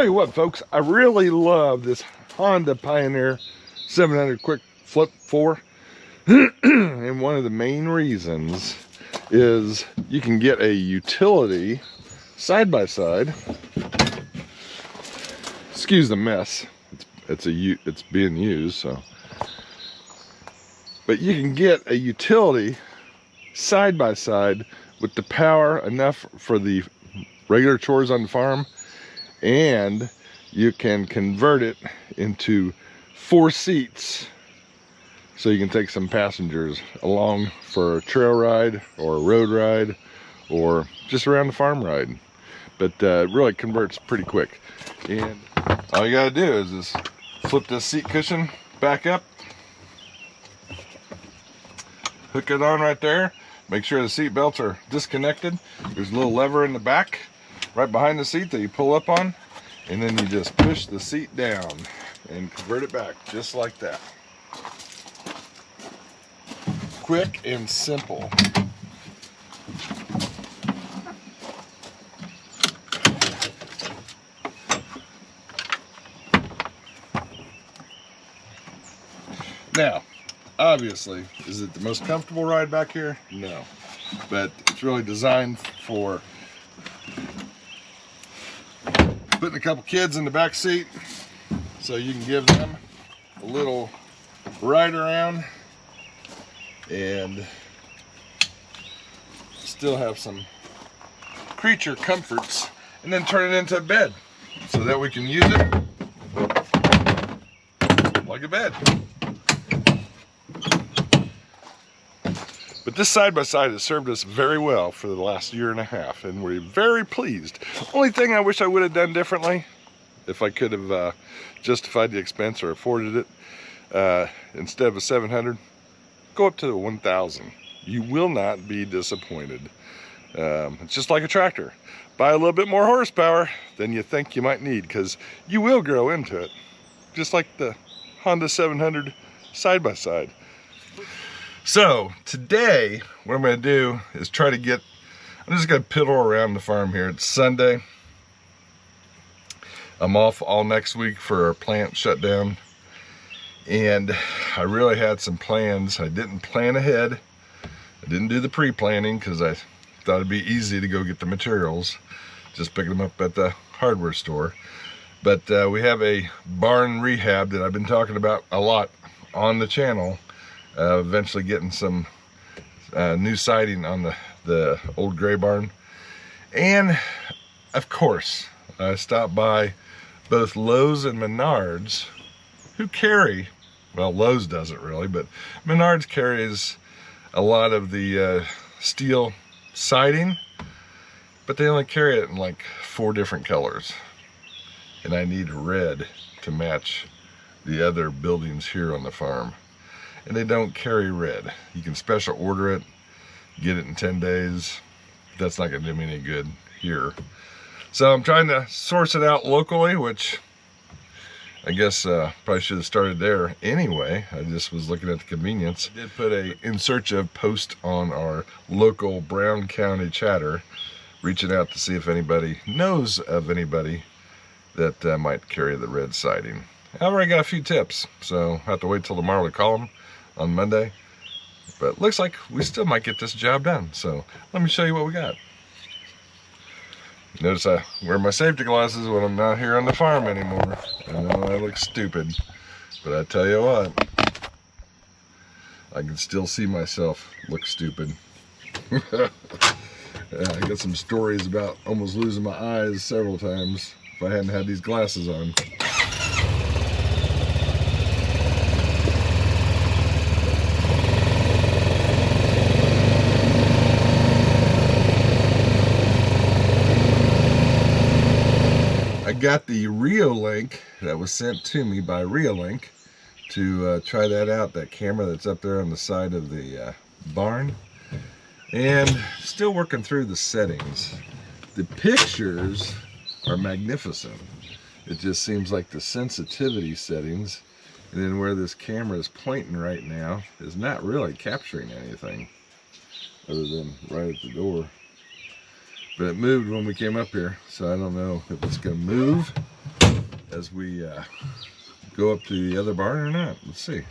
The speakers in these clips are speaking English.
you what, folks, I really love this Honda Pioneer 700 Quick Flip 4. And one of the main reasons is you can get a utility side by side. Excuse the mess. It's being used, so. But you can get a utility side by side with the power enough for the regular chores on the farm, and you can convert it into 4 seats so you can take some passengers along for a trail ride or a road ride or just around the farm ride. But it really converts pretty quick, and all you gotta do is just flip this seat cushion back up, hook it on right there, make sure the seat belts are disconnected. There's a little lever in the back right behind the seat that you pull up on, and then you just push the seat down and convert it back just like that. Quick and simple. Now, obviously, is it the most comfortable ride back here? No. But it's really designed for putting a couple kids in the back seat so you can give them a little ride around and still have some creature comforts, and then turn it into a bed so that we can use it like a bed. But this side-by-side has served us very well for the last 1.5 years, and we're very pleased. Only thing I wish I would have done differently, if I could have justified the expense or afforded it, instead of a 700, go up to the 1000. You will not be disappointed. It's just like a tractor. Buy a little bit more horsepower than you think you might need, because you will grow into it. Just like the Honda 700 side-by-side. So today, what I'm going to do is try to get, I'm just going to piddle around the farm here. It's Sunday. I'm off all next week for our plant shutdown. And I really had some plans. I didn't plan ahead. I didn't do the pre-planning because I thought it'd be easy to go get the materials. Just picking them up at the hardware store. But we have a barn rehab that I've been talking about a lot on the channel. Eventually getting some new siding on the old gray barn. And of course, I stopped by both Lowe's and Menards, who carry, well, Lowe's doesn't really, but Menards carries a lot of the steel siding, but they only carry it in like 4 different colors. And I need red to match the other buildings here on the farm. And they don't carry red. You can special order it, get it in 10 days. That's not gonna do me any good here. So I'm trying to source it out locally, which I guess probably should have started there anyway. I just was looking at the convenience. I did put a in search of post on our local Brown County chatter, reaching out to see if anybody knows of anybody that might carry the red siding. I've already got a few tips, so I have to wait till tomorrow to call them on Monday. But looks like we still might get this job done. So let me show you what we got. Notice I wear my safety glasses when I'm not here on the farm anymore. I know I look stupid, but I tell you what, I can still see myself look stupid. I got some stories about almost losing my eyes several times if I hadn't had these glasses on. I got the Rio link that was sent to me by Reolink to try that out, that camera that's up there on the side of the barn, and still working through the settings. The pictures are magnificent. It just seems like the sensitivity settings and then where this camera is pointing right now is not really capturing anything other than right at the door. But it moved when we came up here, so I don't know if it's going to move as we go up to the other barn or not. Let's see.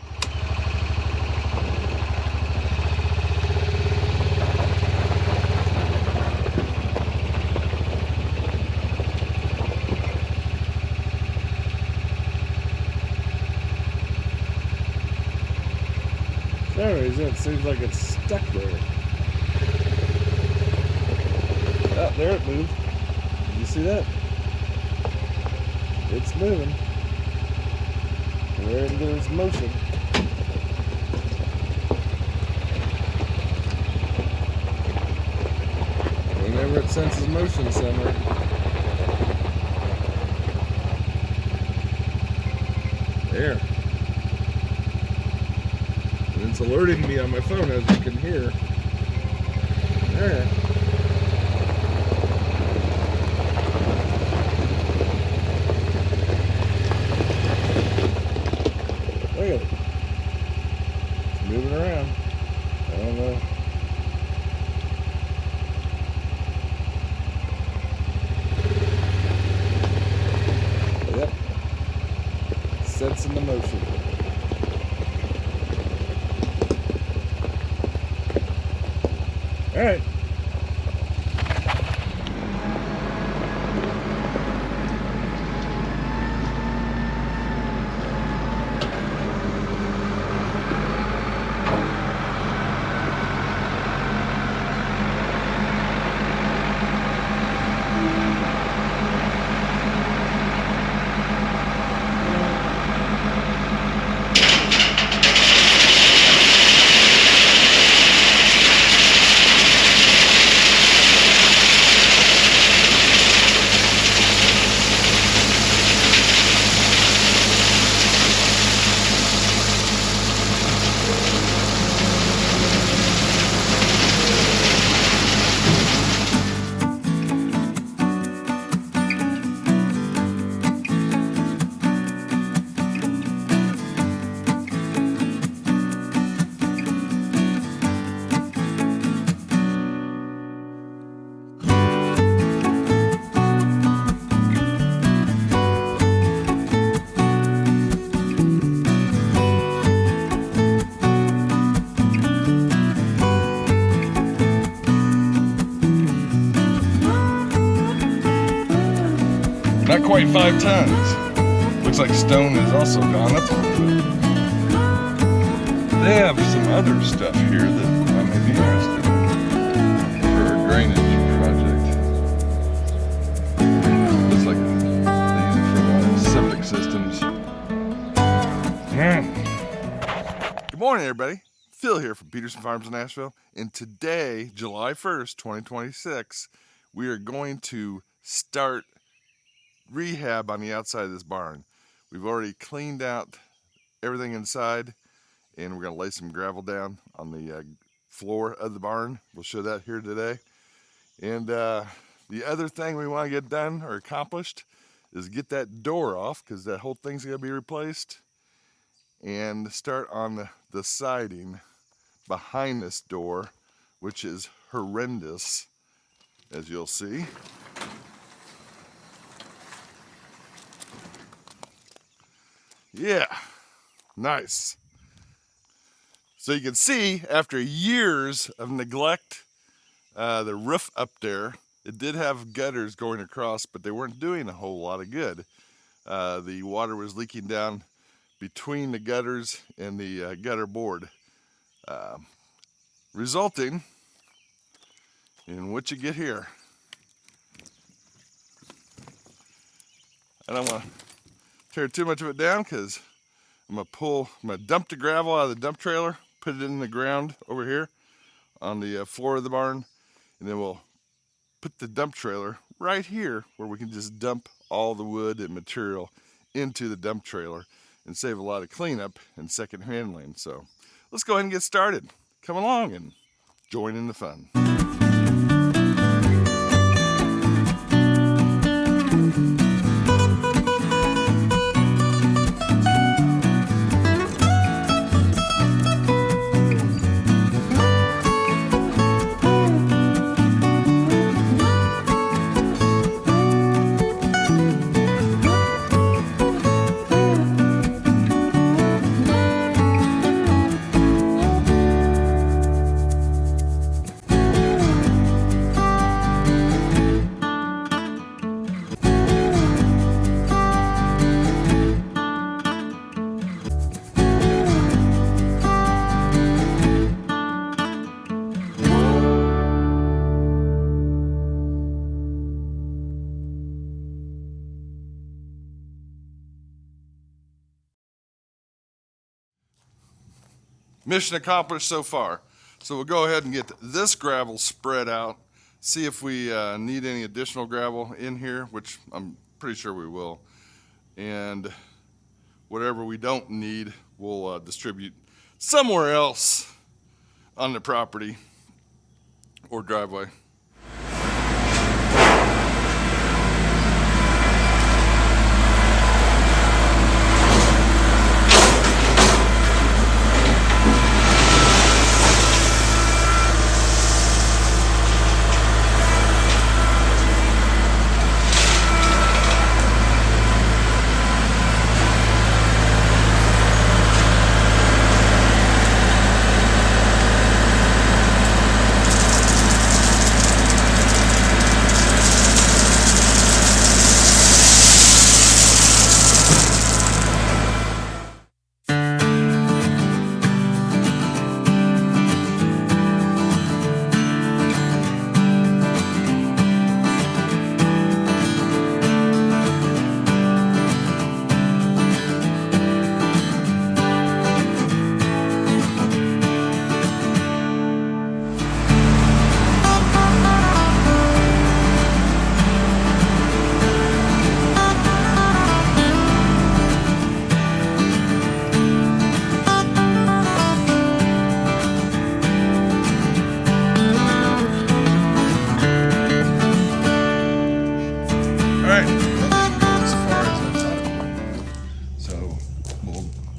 For some reason, it seems like it's stuck there. Oh, there it moved. Did you see that? It's moving. Where there's motion. Whenever it senses motion somewhere. There. And it's alerting me on my phone, as you can hear. There. Look at it. It's moving around. I don't know. Yep. Sensing the motion. All right. Not quite 5 tons. Looks like stone has also gone up a little bit. They have some other stuff here that I may be interested in for a drainage project. Looks like they use it for septic systems. Good morning, everybody. Phil here from Peterson Farms in Nashville. And today, July 1st, 2026, we are going to start rehab on the outside of this barn. We've already cleaned out everything inside, and we're going to lay some gravel down on the floor of the barn. We'll show that here today. And the other thing we want to get done or accomplished is get that door off, because that whole thing's going to be replaced, and start on the siding behind this door, which is horrendous, as you'll see. Yeah, nice. So you can see, after years of neglect, the roof up there, it did have gutters going across, but they weren't doing a whole lot of good. The water was leaking down between the gutters and the gutter board, resulting in what you get here. I don't want to tear too much of it down, because I'm gonna dump the gravel out of the dump trailer, put it in the ground over here on the floor of the barn, and then we'll put the dump trailer right here where we can just dump all the wood and material into the dump trailer and save a lot of cleanup and second handling. So let's go ahead and get started. Come along and join in the fun. mission accomplished so far. So we'll go ahead and get this gravel spread out, see if we need any additional gravel in here, which I'm pretty sure we will. And whatever we don't need, we'll distribute somewhere else on the property or driveway.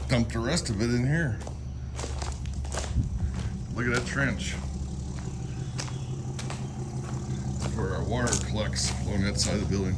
Dump the rest of it in here. Look at that trench. That's where our water collects along that side of the building.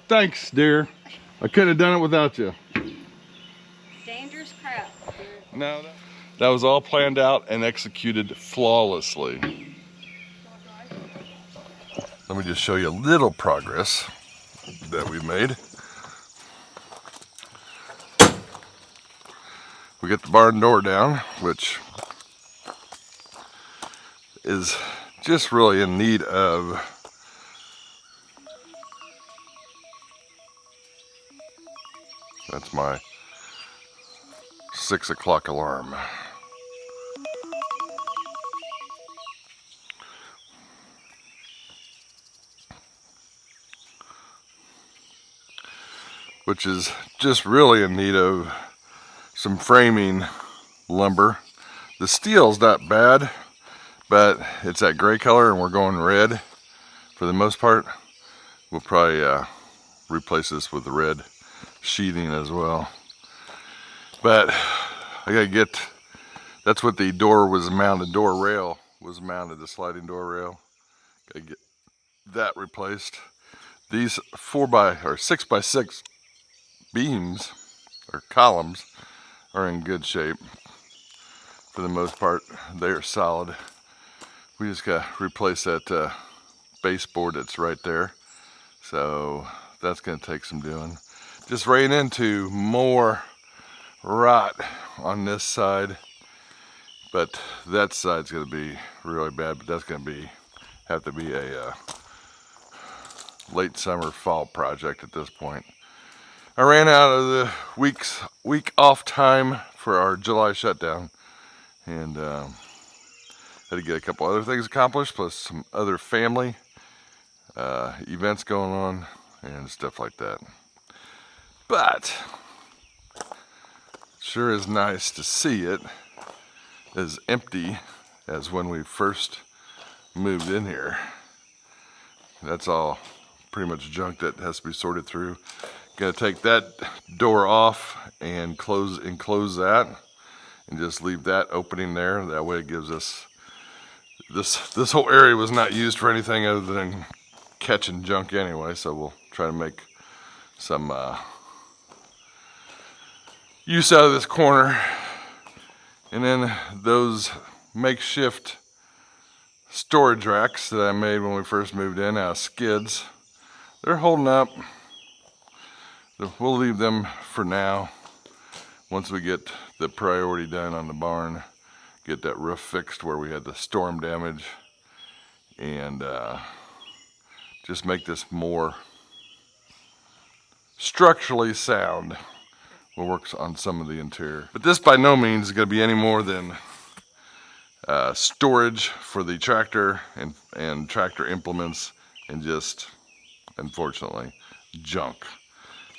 Thanks, dear. I couldn't have done it without you. Dangerous crap. No, that was all planned out and executed flawlessly. Let me just show you a little progress that we made. We got the barn door down, which is just really in need of that's my 6 o'clock alarm. Which is just really in need of some framing lumber. The steel's not bad, but it's that gray color and we're going red for the most part. We'll probably replace this with the red sheathing as well. But I gotta get, that's what the door was mounted, door rail was mounted, the sliding door rail. Gotta get that replaced. These 6x6 beams or columns are in good shape for the most part. They're solid. We just got to replace that baseboard that's right there, so that's going to take some doing. Just ran into more rot on this side, but that side's going to be really bad. But that's going to have to be a late summer fall project at this point. I ran out of the week off time for our July shutdown, and had to get a couple other things accomplished, plus some other family events going on and stuff like that. But sure is nice to see it as empty as when we first moved in here. That's all pretty much junk that has to be sorted through. Gonna take that door off and enclose that and just leave that opening there. That way it gives us, this whole area was not used for anything other than catching junk anyway, so we'll try to make some use out of this corner. And then those makeshift storage racks that I made when we first moved in out of skids, they're holding up. We'll leave them for now. Once we get the priority done on the barn, get that roof fixed where we had the storm damage, and just make this more structurally sound. We'll work on some of the interior. But this by no means is going to be any more than storage for the tractor and tractor implements, and just, unfortunately, junk.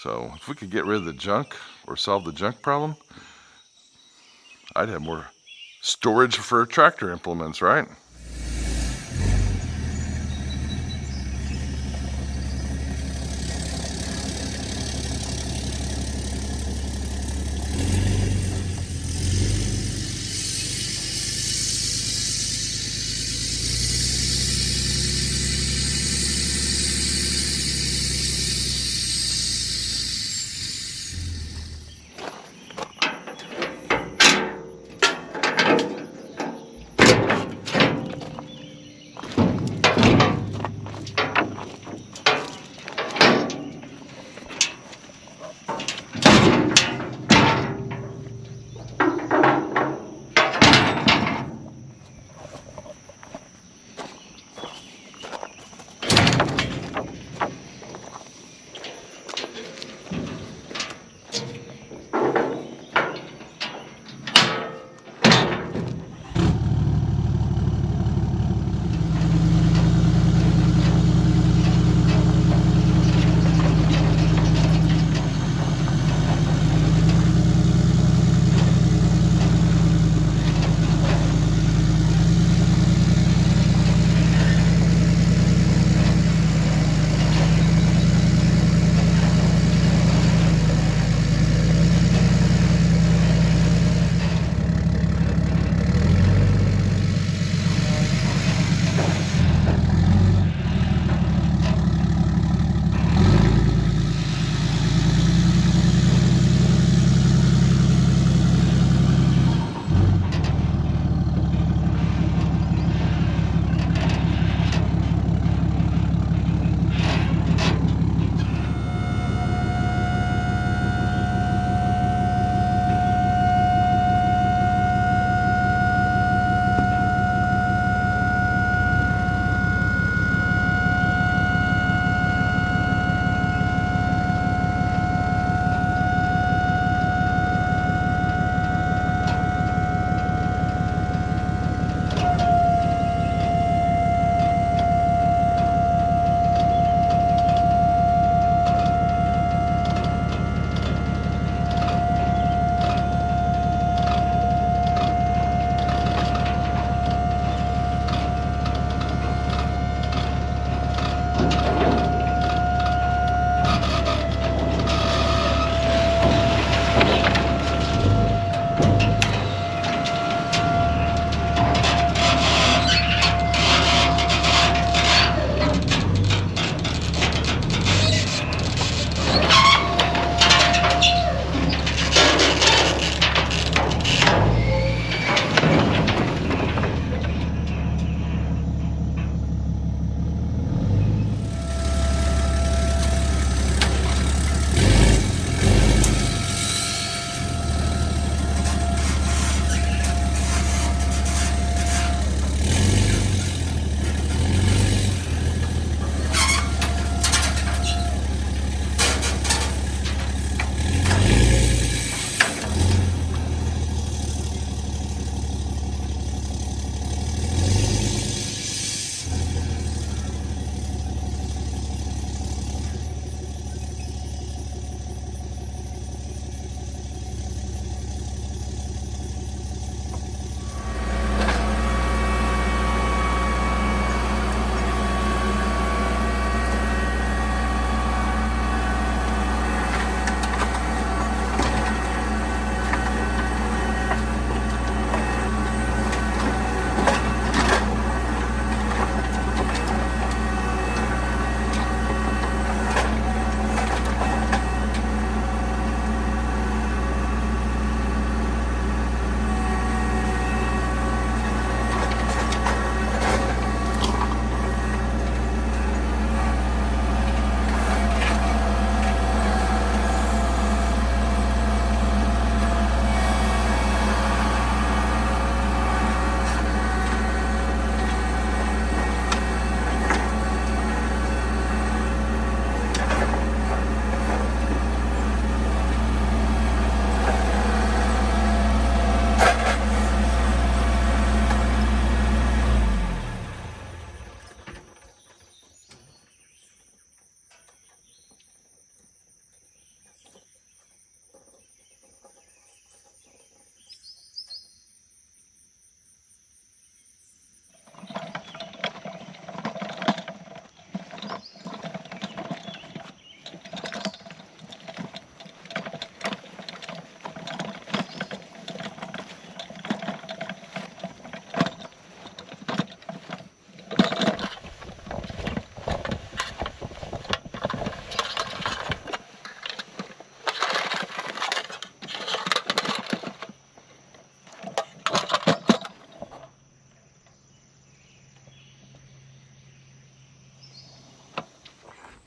So if we could get rid of the junk or solve the junk problem, I'd have more storage for tractor implements, right?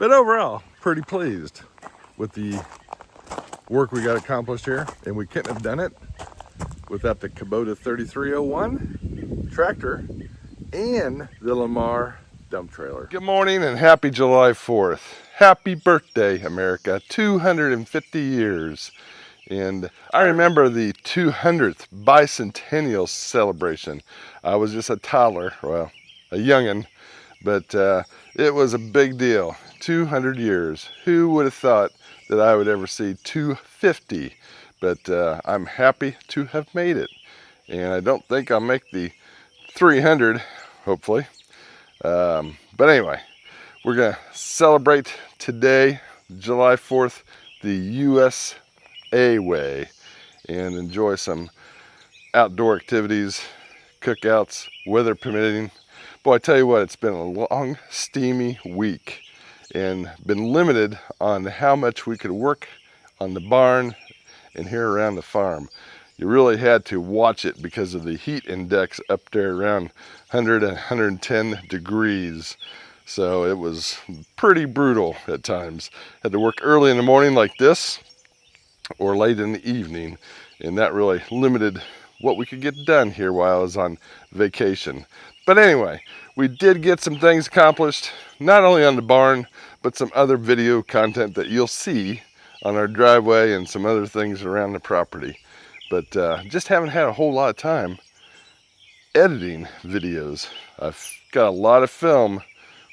But overall, pretty pleased with the work we got accomplished here, and we couldn't have done it without the Kubota 3301 tractor and the Lamar dump trailer. Good morning and happy July 4th. Happy birthday, America. 250 years. And I remember the 200th bicentennial celebration. I was just a toddler, well, a youngin', but it was a big deal. 200 years. Who would have thought that I would ever see 250? But I'm happy to have made it. And I don't think I'll make the 300, hopefully. But anyway, we're going to celebrate today, July 4th, the USA way, and enjoy some outdoor activities, cookouts, weather permitting. Boy, I tell you what, it's been a long, steamy week and been limited on how much we could work on the barn and here around the farm. You really had to watch it because of the heat index up there around 100 and 110 degrees. So it was pretty brutal at times. Had to work early in the morning like this or late in the evening, and that really limited what we could get done here while I was on vacation. But anyway, we did get some things accomplished, not only on the barn, but some other video content that you'll see on our driveway and some other things around the property. But just haven't had a whole lot of time editing videos. I've got a lot of film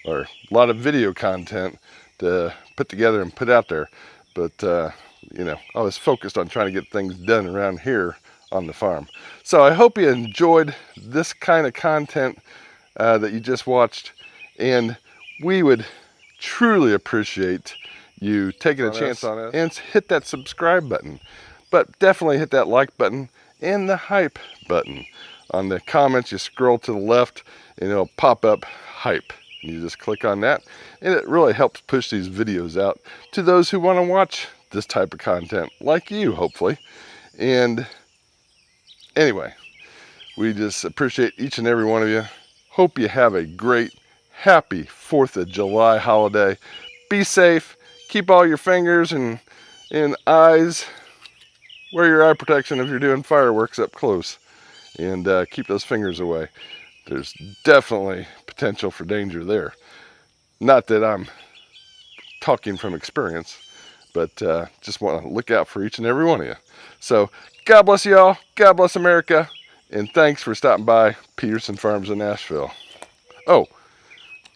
or a lot of video content to put together and put out there. But, you know, I was focused on trying to get things done around here on the farm. So I hope you enjoyed this kind of content that you just watched. And we would truly appreciate you taking a chance on it and hit that subscribe button. But definitely hit that like button and the hype button. On the comments, you scroll to the left and it'll pop up hype. And you just click on that, and it really helps push these videos out to those who want to watch this type of content, like you, hopefully. And anyway, we just appreciate each and every one of you. Hope you have a great, happy 4th of July holiday. Be safe. Keep all your fingers and eyes. Wear your eye protection if you're doing fireworks up close, and keep those fingers away. There's definitely potential for danger there. Not that I'm talking from experience, but just want to look out for each and every one of you. So God bless you all. God bless America. And thanks for stopping by Peterson Farms in Nashville. Oh,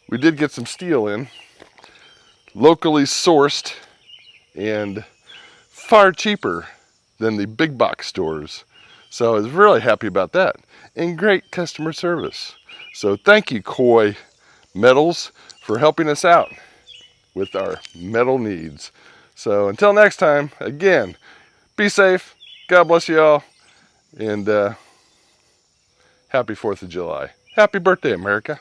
we did get some steel in, locally sourced and far cheaper than the big box stores. So I was really happy about that. And great customer service. So thank you, Koi Metals, for helping us out with our metal needs. So until next time, again, be safe. God bless you all. And happy 4th of July. Happy birthday, America.